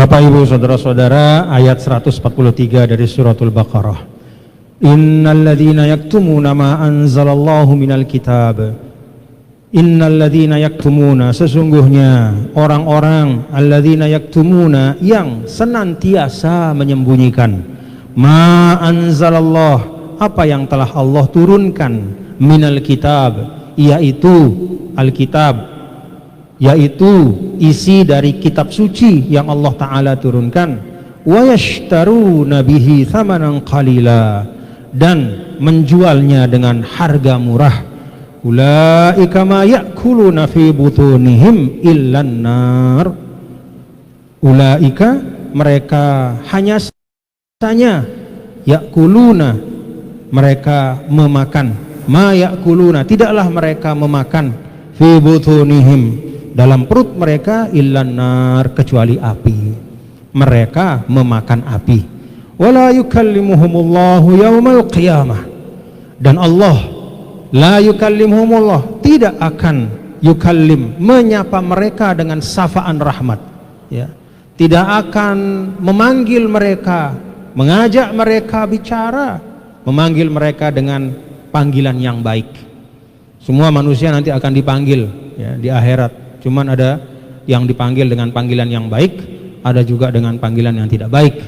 Bapak Ibu saudara-saudara, ayat 143 dari suratul Baqarah. Innal ladzina yaktumuna ma anzalallahu minal kitab. Innal ladzina yaktumuna, sesungguhnya orang-orang alladzina yaktumuna yang senantiasa menyembunyikan ma anzalallah, apa yang telah Allah turunkan, minal kitab, yaitu Alkitab, yaitu isi dari kitab suci yang Allah Ta'ala turunkan. Wa yashtaruna bihi thamanan qalila, dan menjualnya dengan harga murah. Ulaika ma ya'kuluna fi butunihim illan nar. Ulaika, mereka hanya saja ya'kuluna, mereka memakan, ma ya'kuluna, tidaklah mereka memakan, fi butunihim, dalam perut mereka, illan nar, kecuali api. Mereka memakan api. Wala yukallimuhumullahu yaumal qiyamah, dan Allah la yukallimuhumullah, tidak akan yukallim, menyapa mereka dengan safaan rahmat, ya. Tidak akan memanggil mereka, mengajak mereka bicara, memanggil mereka dengan panggilan yang baik. Semua manusia nanti akan dipanggil, ya, di akhirat. Cuman ada yang dipanggil dengan panggilan yang baik, ada juga dengan panggilan yang tidak baik.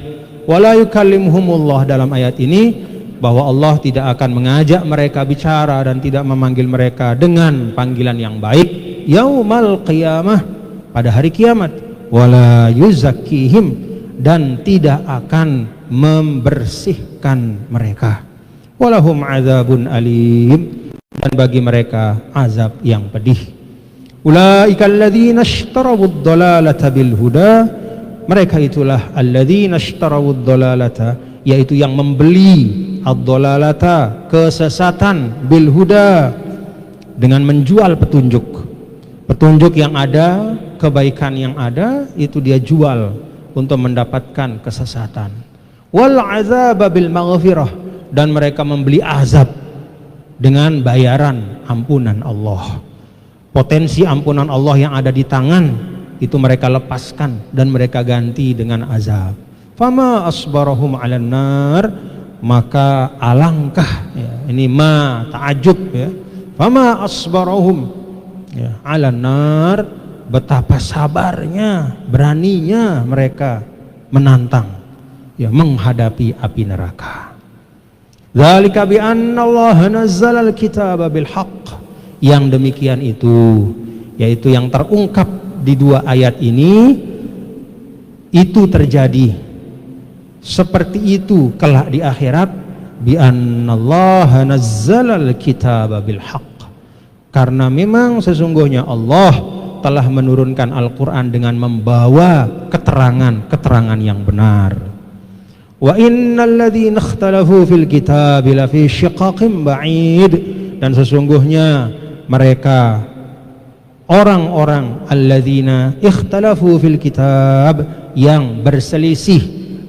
Wala yukallimuhumullah, dalam ayat ini bahwa Allah tidak akan mengajak mereka bicara dan tidak memanggil mereka dengan panggilan yang baik yaumal qiyamah, pada hari kiamat. Wala yuzakkihim, dan tidak akan membersihkan mereka. Walahum azabun alim, dan bagi mereka azab yang pedih. Ulaika alladzina ishtarawud dhalalata bil huda, mereka itulah alladzina ishtarawud dhalalata, yaitu yang membeli ad-dhalalata, kesesatan, bil huda, dengan menjual petunjuk. Petunjuk yang ada, kebaikan yang ada, itu dia jual untuk mendapatkan kesesatan. Wal azaba bil maghfirah, dan mereka membeli azab dengan bayaran ampunan Allah. Potensi ampunan Allah yang ada di tangan itu mereka lepaskan dan mereka ganti dengan azab. Fama asbarahum 'alan nar, maka alangkah, ya, ini ma ta'ajub, ya. Fama asbarahum, ya, 'alan nar, betapa sabarnya, beraninya mereka menantang, ya, menghadapi api neraka. Dzalika bi anna Allah nazzala al-kitaba bil haqq, yang demikian itu, yaitu yang terungkap di dua ayat ini, itu terjadi seperti itu kelak di akhirat. Bi annallaha nazzalal kitaba bil haqq, karena memang sesungguhnya Allah telah menurunkan Al-Quran dengan membawa keterangan yang benar. Wa innal ladzina ikhtalafu fil kitabi lafi syiqaqin ba'id, dan sesungguhnya mereka orang-orang alladzina ikhtalafu fil kitab, yang berselisih,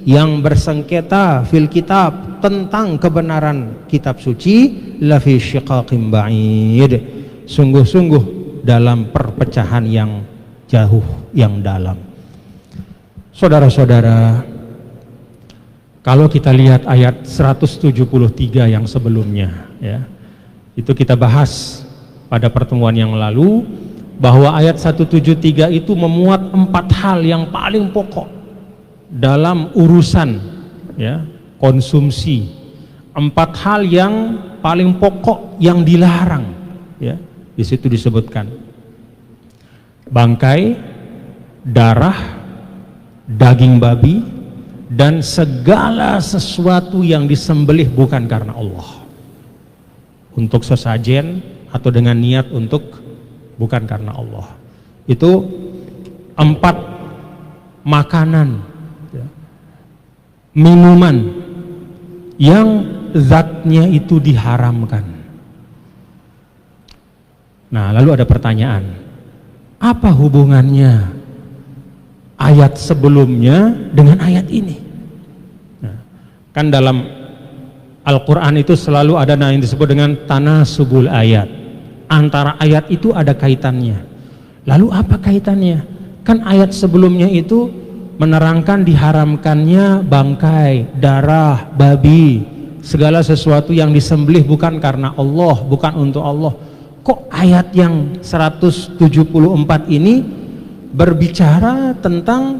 yang bersengketa, fil kitab, tentang kebenaran kitab suci, lafi syiqaqin ba'id, sungguh-sungguh dalam perpecahan yang jauh, yang dalam. Saudara-saudara, kalau kita lihat ayat 173 yang sebelumnya, ya, itu kita bahas pada pertemuan yang lalu, bahwa ayat 173 itu memuat 4 hal yang paling pokok dalam urusan, ya, konsumsi. 4 hal yang paling pokok yang dilarang, ya. Di situ disebutkan bangkai, darah, daging babi, dan segala sesuatu yang disembelih bukan karena Allah, untuk sesajen atau dengan niat untuk bukan karena Allah. Itu 4 makanan, ya, minuman yang zatnya itu diharamkan. Nah, lalu ada pertanyaan, apa hubungannya ayat sebelumnya dengan ayat ini? Nah, kan dalam Al-Quran itu selalu ada yang disebut dengan tanasubul ayat. Antara ayat itu ada kaitannya. Lalu apa kaitannya? Kan ayat sebelumnya itu menerangkan diharamkannya bangkai, darah, babi, segala sesuatu yang disembelih bukan karena Allah, bukan untuk Allah. Kok ayat yang 174 ini berbicara tentang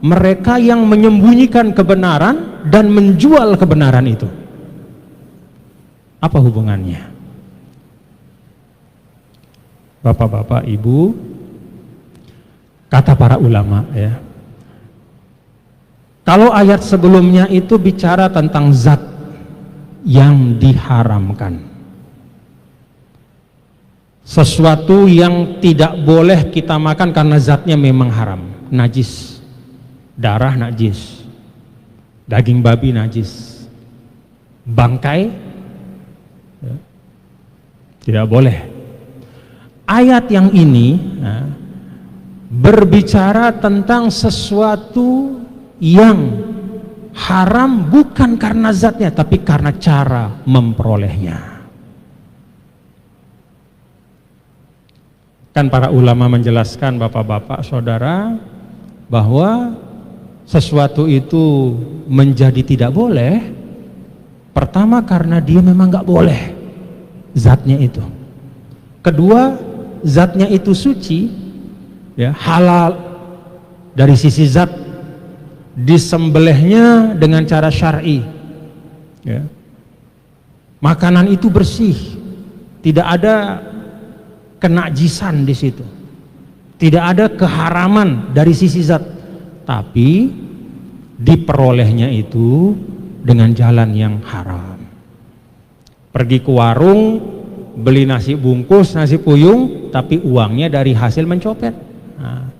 mereka yang menyembunyikan kebenaran dan menjual kebenaran itu? Apa hubungannya? Bapak-bapak, ibu, kata para ulama ya, kalau ayat sebelumnya itu bicara tentang zat yang diharamkan, sesuatu yang tidak boleh kita makan karena zatnya memang haram, najis, darah najis, daging babi najis, bangkai ya, tidak boleh. Ayat yang ini ya, berbicara tentang sesuatu yang haram bukan karena zatnya, tapi karena cara memperolehnya. Kan para ulama menjelaskan, bapak-bapak, saudara, bahwa sesuatu itu menjadi tidak boleh, pertama karena dia memang nggak boleh zatnya itu. Kedua, zatnya itu suci, ya, halal dari sisi zat, disembelihnya dengan cara syar'i, ya. Makanan itu bersih, tidak ada kenajisan di situ, tidak ada keharaman dari sisi zat, tapi diperolehnya itu dengan jalan yang haram. Pergi ke warung, beli nasi bungkus, nasi puyung, tapi uangnya dari hasil mencopet. Nah,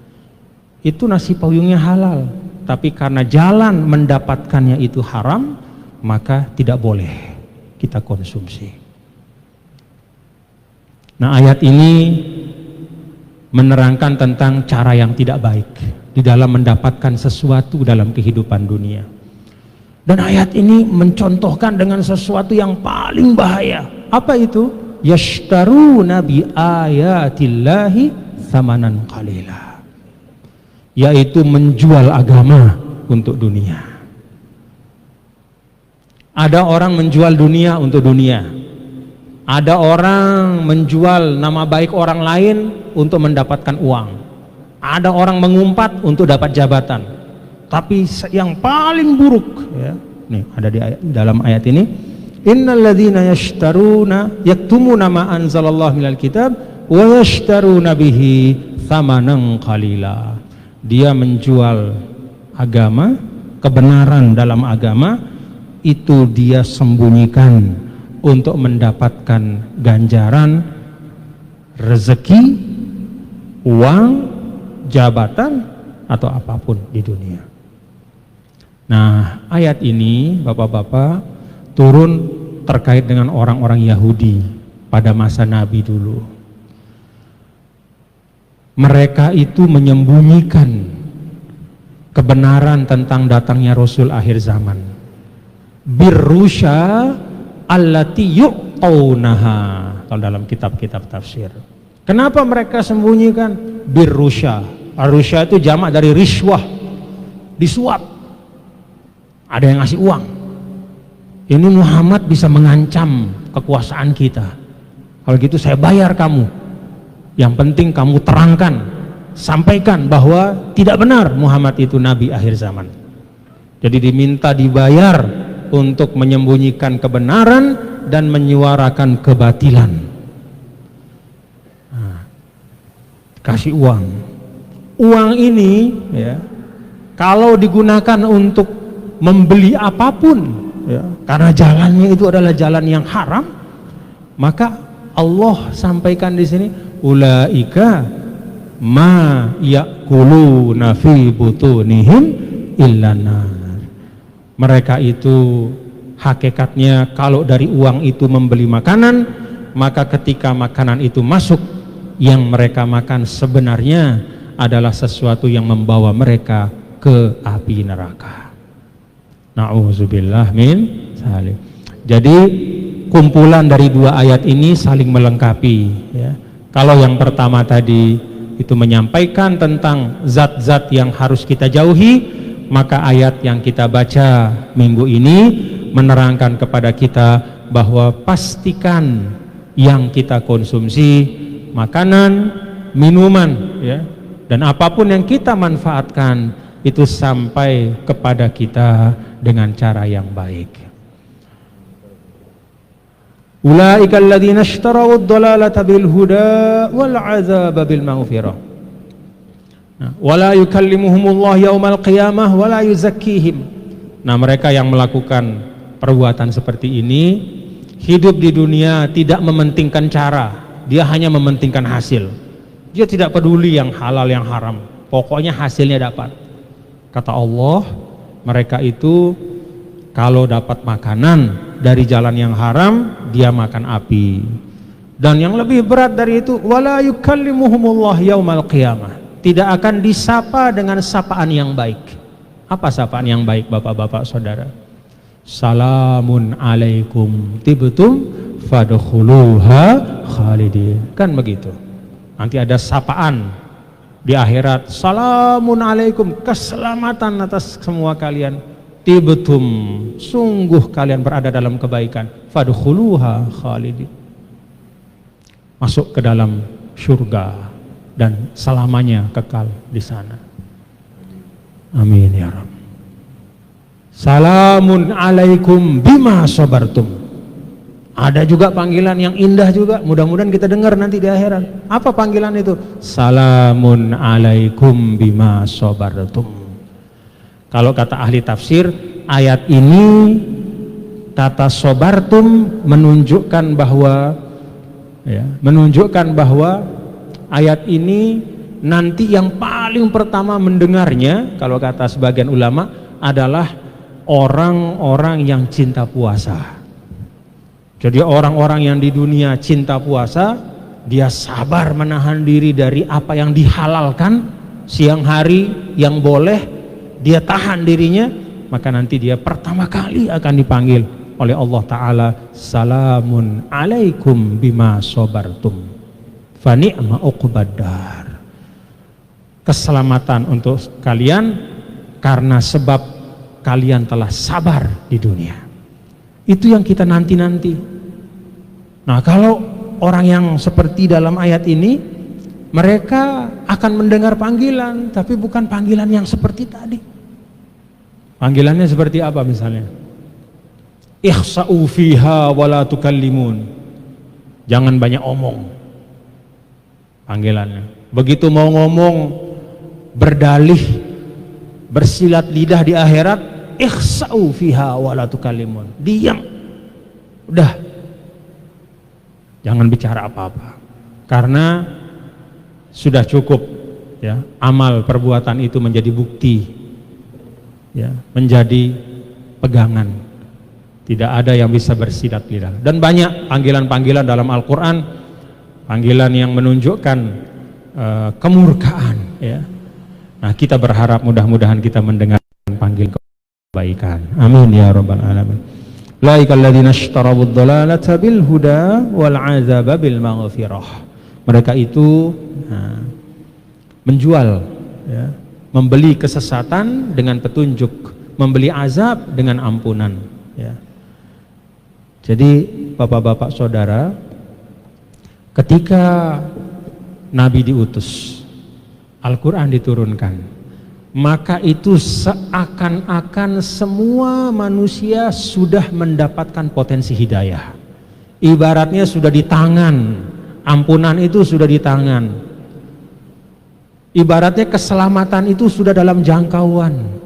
itu nasi puyungnya halal, tapi karena jalan mendapatkannya itu haram, maka tidak boleh kita konsumsi. Nah, ayat ini menerangkan tentang cara yang tidak baik di dalam mendapatkan sesuatu dalam kehidupan dunia. Dan ayat ini mencontohkan dengan sesuatu yang paling bahaya. Apa itu? Yashtaruna bi ayatillahi tsamanan qalila, yaitu menjual agama untuk dunia. Ada orang menjual dunia untuk dunia. Ada orang menjual nama baik orang lain untuk mendapatkan uang. Ada orang mengumpat untuk dapat jabatan. Tapi yang paling buruk ya, nih ada di ayat, dalam ayat ini, innalladzina yashtaruna yaktumuna ma anzalallahu minal kitab wa yashtaruna bihi tsamanan qalila. Dia menjual agama, kebenaran dalam agama itu dia sembunyikan untuk mendapatkan ganjaran, rezeki, uang, jabatan, atau apapun di dunia. Nah, ayat ini bapak-bapak turun terkait dengan orang-orang Yahudi pada masa Nabi dulu. Mereka itu menyembunyikan kebenaran tentang datangnya Rasul akhir zaman. Birrusya allati yu'taunaha, kalau dalam kitab-kitab tafsir. Kenapa mereka sembunyikan? Birrusya. Arusya itu jamak dari riswah, disuap. Ada yang ngasih uang. Ini Muhammad bisa mengancam kekuasaan kita. Kalau gitu saya bayar kamu. Yang penting kamu terangkan, sampaikan bahwa tidak benar Muhammad itu nabi akhir zaman. Jadi diminta dibayar untuk menyembunyikan kebenaran dan menyuarakan kebatilan. Nah, kasih uang. Uang ini ya, kalau digunakan untuk membeli apapun ya, karena jalannya itu adalah jalan yang haram, maka Allah sampaikan di sini, ulaika ma ya'kuluna fi butunihim illan nar. Mereka itu hakikatnya kalau dari uang itu membeli makanan, maka ketika makanan itu masuk, yang mereka makan sebenarnya adalah sesuatu yang membawa mereka ke api neraka. Na'udzubillah min dzalik. Jadi kumpulan dari dua ayat ini saling melengkapi ya. Kalau yang pertama tadi itu menyampaikan tentang zat-zat yang harus kita jauhi, maka ayat yang kita baca minggu ini menerangkan kepada kita bahwa pastikan yang kita konsumsi, makanan, minuman, ya, dan apapun yang kita manfaatkan itu sampai kepada kita dengan cara yang baik. Ulaika alladzina ishtarawud dhalalata bil huda wal 'adzaba bil maghfirah. Wala yukallimuhumullah yaumal qiyamah wala yuzakkihim. Nah, mereka yang melakukan perbuatan seperti ini hidup di dunia tidak mementingkan cara, dia hanya mementingkan hasil. Dia tidak peduli yang halal yang haram, pokoknya hasilnya dapat. Kata Allah, mereka itu kalau dapat makanan dari jalan yang haram, dia makan api. Dan yang lebih berat dari itu, wala yukallimuhumullah yaumal qiyamah, tidak akan disapa dengan sapaan yang baik. Apa sapaan yang baik, bapak-bapak saudara? Salamun alaikum tibtum fadkhuluha khalidin. Kan begitu. Nanti ada sapaan di akhirat, salamun alaikum, keselamatan atas semua kalian. Tibtum, sungguh kalian berada dalam kebaikan. Fadkhuluha khalidin, masuk ke dalam surga dan selamanya kekal di sana. Amin ya Rabb. Salamun alaikum bima sabartum. Ada juga panggilan yang indah juga, mudah-mudahan kita dengar nanti di akhirat. Apa panggilan itu? Salamun alaikum bima sabartum. Kalau kata ahli tafsir, ayat ini kata sabartum menunjukkan bahwa ayat ini nanti yang paling pertama mendengarnya, kalau kata sebagian ulama, adalah orang-orang yang cinta puasa. Jadi orang-orang yang di dunia cinta puasa, dia sabar menahan diri dari apa yang dihalalkan, siang hari yang boleh dia tahan dirinya, maka nanti dia pertama kali akan dipanggil oleh Allah Ta'ala, salamun alaikum bima sabartum fa ni'ma uqbaddar. Keselamatan untuk kalian karena sebab kalian telah sabar di dunia. Itu yang kita nanti-nanti. Nah, kalau orang yang seperti dalam ayat ini, mereka akan mendengar panggilan, tapi bukan panggilan yang seperti tadi. Panggilannya seperti apa misalnya? Ikhsa'u fiha wala tukallimun. Jangan banyak omong. Panggilannya. Begitu mau ngomong, berdalih, bersilat lidah di akhirat, ikhsa'u fiha wala tukallimun. Diam. Udah. Jangan bicara apa-apa. Karena sudah cukup, ya, amal perbuatan itu menjadi bukti, ya, menjadi pegangan. Tidak ada yang bisa bersilat lidah. Dan banyak panggilan-panggilan dalam Al-Quran, panggilan yang menunjukkan kemurkaan, ya. Nah, kita berharap mudah-mudahan kita mendengar panggilan kebaikan. Amin ya rabbal alamin. Ulaika alladzina ishtarawud dhalalata bil huda wal 'adzaba bil maghfirah. Mereka itu menjual, ya, membeli kesesatan dengan petunjuk, membeli azab dengan ampunan, ya. Jadi bapak-bapak saudara, ketika Nabi diutus, Al-Quran diturunkan, maka itu seakan-akan semua manusia sudah mendapatkan potensi hidayah. Ibaratnya sudah di tangan, ampunan itu sudah di tangan. Ibaratnya keselamatan itu sudah dalam jangkauan.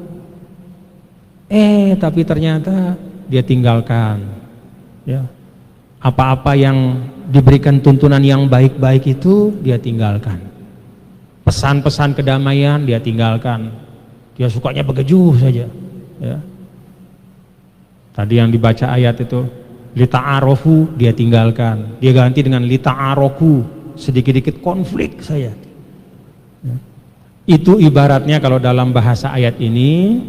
Tapi ternyata dia tinggalkan, ya. Apa-apa yang diberikan tuntunan yang baik-baik itu dia tinggalkan. Pesan-pesan kedamaian dia tinggalkan. Dia sukanya begejuh saja, ya. Tadi yang dibaca ayat itu, lita'arofu dia tinggalkan. Dia ganti dengan lita'aroku, sedikit-sedikit konflik saya. Ya. Itu ibaratnya kalau dalam bahasa ayat ini.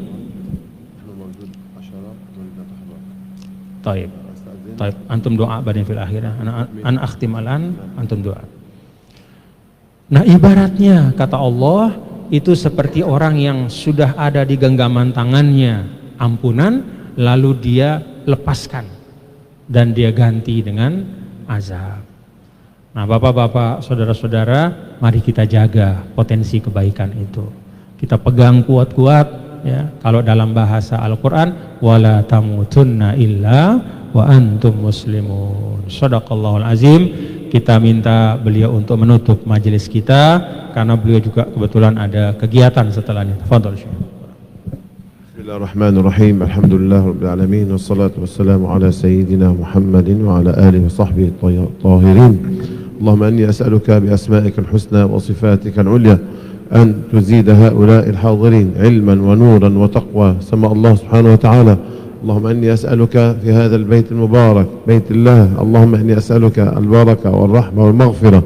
Taib. Antum doa badan fil akhirah. Ana akhtim alan, antum doa. Nah, ibaratnya kata Allah itu seperti orang yang sudah ada di genggaman tangannya ampunan, lalu dia lepaskan dan dia ganti dengan azab. Nah, bapak-bapak, saudara-saudara, mari kita jaga potensi kebaikan itu. Kita pegang kuat-kuat, ya. Kalau dalam bahasa Al-Quran, wala tamutunna illa wa antum muslimun. Shadaqallahul azim. Kita minta beliau untuk menutup majelis kita karena beliau juga kebetulan ada kegiatan setelahnya. Tafadhol Syekh. Bismillahirrahmanirrahim. Alhamdulillah rabbil alamin wassalatu wassalamu ala sayyidina Muhammadin wa ala alihi wa sahbihi tahirin. Allahumma inni as'aluka bi asma'ikal husna wa sifatikal ulya an tuzida haula'il hadirin ilman wa nuran wa taqwa. Sama Allah subhanahu wa ta'ala. اللهم إني أسألك في هذا البيت المبارك بيت الله، اللهم إني أسألك البركة والرحمة والمغفرة.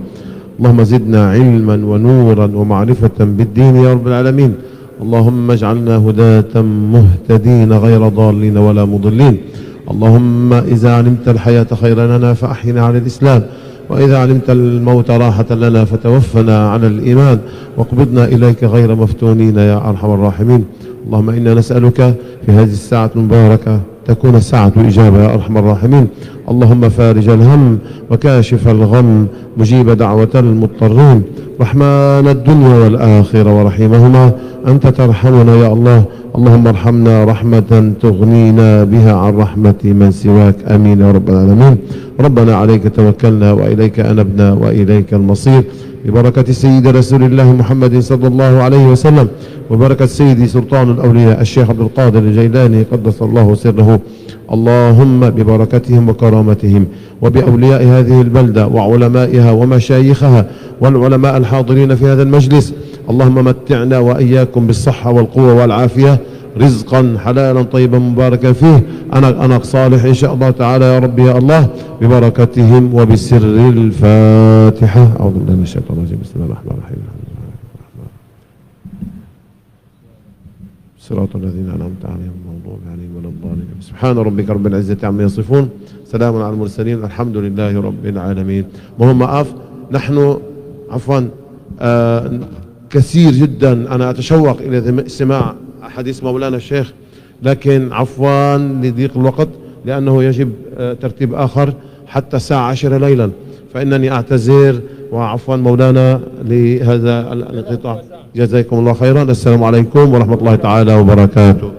اللهم زدنا علما ونورا ومعرفة بالدين يا رب العالمين. اللهم اجعلنا هداة مهتدين غير ضالين ولا مضلين. اللهم إذا علمت الحياة خيرا لنا فأحينا على الإسلام، وإذا علمت الموت راحة لنا فتوفنا على الإيمان، واقبضنا إليك غير مفتونين يا أرحم الراحمين. اللهم إنا نسألك في هذه الساعة المباركة تكون الساعة إجابة يا أرحم الراحمين. اللهم فارج الهم وكاشف الغم مجيب دعوة المضطرين رحمن الدنيا والآخرة ورحيمهما أنت ترحمنا يا الله. اللهم ارحمنا رحمة تغنينا بها عن رحمة من سواك. آمين يا رب العالمين. ربنا عليك توكلنا وإليك أنبنا وإليك المصير. ببركة سيد رسول الله محمد صلى الله عليه وسلم، وبركة سيدي سلطان الأولياء الشيخ عبد القادر الجيلاني قدس الله سره. اللهم ببركتهم وكرامتهم وبأولياء هذه البلدة وعلمائها ومشايخها والعلماء الحاضرين في هذا المجلس، اللهم متعنا وإياكم بالصحة والقوة والعافية، رزقا حلالا طيبا مباركا فيه، أنا صالح إن شاء الله تعالى يا رب يا الله، ببركتهم وبسر الفاتحة. أعوذ بالله من الشيطان الرجيم. بسم الله الرحمن الرحيم. صراط الذين أنعمت عليهم المغضوب عليهم ولا الضالين. سبحان ربك رب العزة عما يصفون، سلام على المرسلين، الحمد لله رب العالمين. مهم نحن عفوا كثير جدا أنا أتشوق إلى استماع حديث مولانا الشيخ، لكن عفوا لضيق الوقت لأنه يجب ترتيب آخر حتى الساعة 10 ليلا، فإنني أعتذر وعفوا مولانا لهذا الانقطاع. جزاكم الله خيرا. السلام عليكم ورحمة الله تعالى وبركاته.